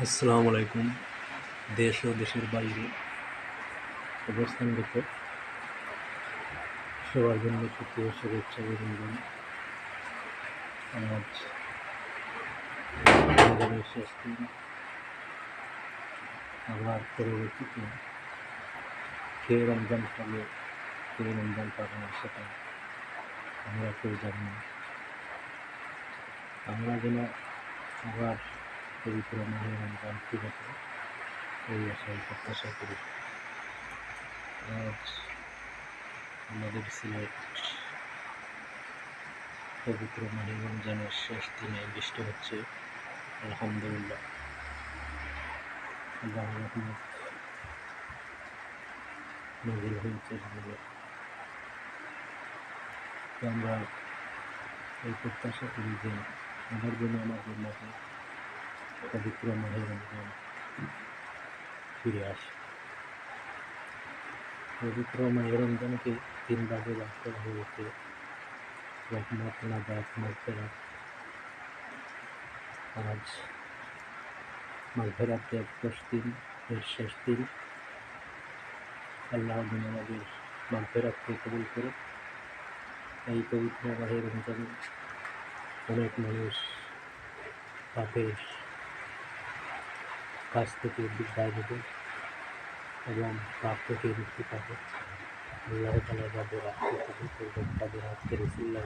আসসালামু আলাইকুম। দেশ ও দেশের বাইরে অবস্থানরত সবার জন্য সুপ্রিয় শুভেচ্ছা অভিনন্দন। আজ রমজানের শেষ দিন, আবার পরবর্তীতে কে রমজান পাবে, কে রমজান পাবে না সেটা আমরা কেউ জানি না। আমরা যেন আবার পবিত্র মাহে রমজান ফিরে পাই এই আশায় প্রত্যাশা করি। আজ আমাদের সিলেট পবিত্র মাহে রমজানের শেষ দিনে বৃষ্টি হচ্ছে, আলহামদুলিল্লাহ। আল্লাহর রহমত নাযিল হয়েছে আমাদের। তো আমরা এই প্রত্যাশা করি যে আবার যেন আমাদের মাঝে পবিত্র মাহে রমজান ফিরে আসে। পবিত্র মাহে রমজানকে 3 ভাগে ভাগ করা হয়েছে: রহমত, নাজাত, মাগফিরাত। আজ মাগফিরাতের 10 দিন, এর শেষ দিন। আল্লাহ যেন আমাদের মাগফিরাতকে কবুল করে। এই পবিত্র মাহে রমজানে অনেক মানুষ পাপের কাছ থেকে বিদায় নেবে এবং পাপ থেকে মুক্তি পাবে। আল্লাহ তাআলা যাদের আত্মীয় করবেন তাদের হাতকে রসিল্লাহ